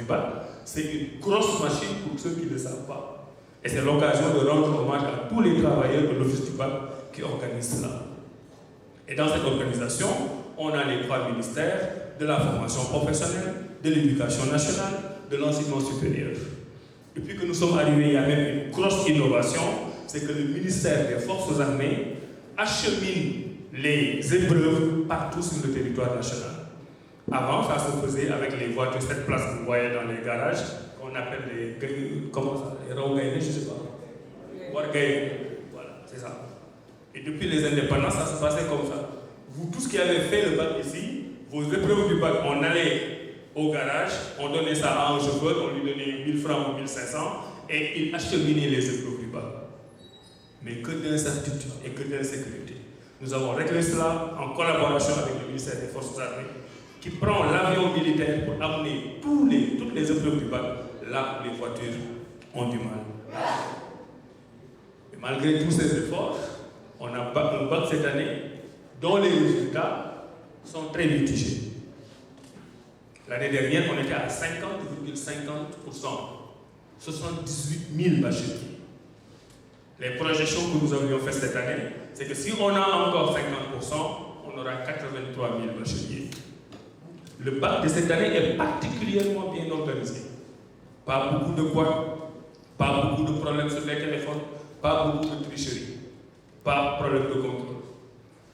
bac, c'est une grosse machine pour ceux qui ne le savent pas. Et c'est l'occasion de rendre hommage à tous les travailleurs de l'Office du bac qui organisent cela. Et dans cette organisation, on a les 3 ministères de la formation professionnelle, de l'éducation nationale, de l'enseignement supérieur. Depuis que nous sommes arrivés, il y a même une grosse innovation, c'est que le ministère des Forces armées achemine les épreuves partout sur le territoire national. Avant, ça se faisait avec les voitures 7 places que vous voyez dans les garages, qu'on appelle les Raogaïne, je ne sais pas. Wargaïne, voilà, c'est ça. Et depuis les indépendances, ça se passait comme ça. Vous tous qui avez fait le bac ici, vos épreuves du bac, on allait au garage, on donnait ça à un chauffeur, on lui donnait 1000 francs ou 1500, et il acheminait les épreuves du bac. Mais que d'incertitude et que d'insécurité. Nous avons réglé cela en collaboration avec le ministère des Forces armées, qui prend l'avion militaire pour amener toutes les épreuves du bac là où les voitures ont du mal. Et malgré tous ces efforts, on a un bac cette année dont les résultats sont très mitigés. L'année dernière, on était à 50,50%, 78 000 bacheliers. Les projections que nous avions faites cette année, c'est que si on a encore 50%, on aura 83 000 bacheliers. Le bac de cette année est particulièrement bien organisé. Pas beaucoup de quoi, pas beaucoup de problèmes sur les téléphones, pas beaucoup de tricherie, pas de problème de contrôle.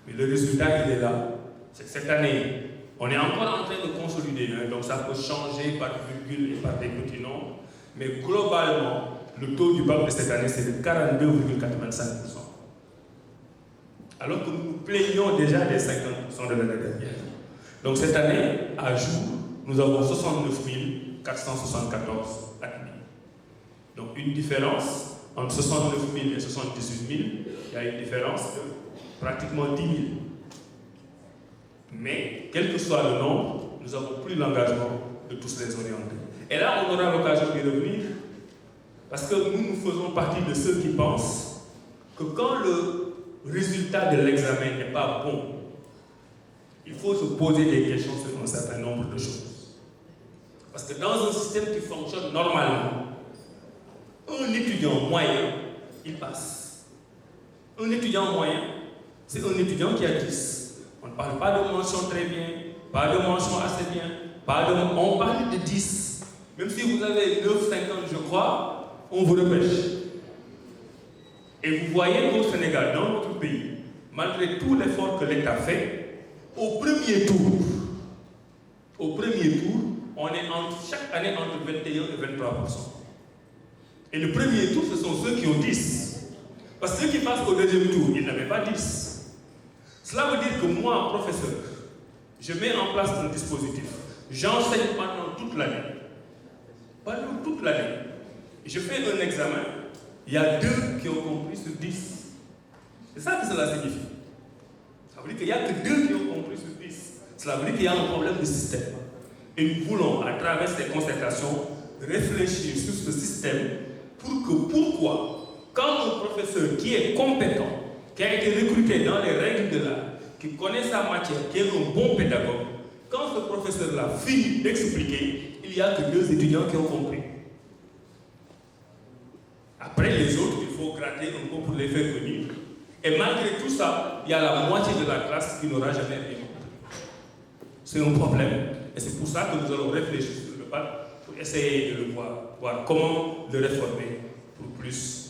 Mais le résultat, il est là. C'est que cette année, on est encore en train de consolider, donc ça peut changer par virgule et par des petits nombres, mais globalement, le taux du bac de cette année, c'est de 42,85%. Alors que nous nous plaignons déjà des 50% de l'année dernière. Donc cette année, à jour, nous avons 69 474 admis. Donc une différence entre 69 000 et 78 000, il y a une différence de pratiquement 10 000. Mais, quel que soit le nombre, nous avons pris l'engagement de tous les orienter. Et là, on aura l'occasion de revenir, parce que nous faisons partie de ceux qui pensent que quand le résultat de l'examen n'est pas bon, il faut se poser des questions sur un certain nombre de choses. Parce que dans un système qui fonctionne normalement, un étudiant moyen, il passe. Un étudiant moyen, c'est un étudiant qui a 10. On ne parle pas de mention très bien, pas de mention assez bien, on parle de 10. Même si vous avez 9,50, je crois, on vous repêche. Et vous voyez qu'au Sénégal, dans notre pays, malgré tout l'effort que l'État fait, au premier tour, on est chaque année entre 21 et 23%. Et le premier tour, ce sont ceux qui ont 10. Parce que ceux qui passent au deuxième tour, ils n'avaient pas 10. Cela veut dire que moi, professeur, je mets en place un dispositif. J'enseigne pendant toute l'année. Pendant toute l'année. Je fais un examen, il y a 2 qui ont compris sur 10. C'est ça que cela signifie. Ça veut dire qu'il n'y a que 2 qui ont compris sur 10. Cela veut dire qu'il y a un problème de système. Et nous voulons, à travers ces concertations, réfléchir sur ce système pourquoi, quand un professeur qui est compétent, qui a été recruté dans les règles de l'art, qui connaît sa matière, qui est un bon pédagogue, quand ce professeur-là finit d'expliquer, il n'y a que 2 étudiants qui ont compris. Après les autres, il faut gratter un peu pour les faire venir. Et malgré tout ça, il y a la moitié de la classe qui n'aura jamais rien compris. C'est un problème. Et c'est pour ça que nous allons réfléchir sur le bac pour essayer de le voir comment le réformer pour plus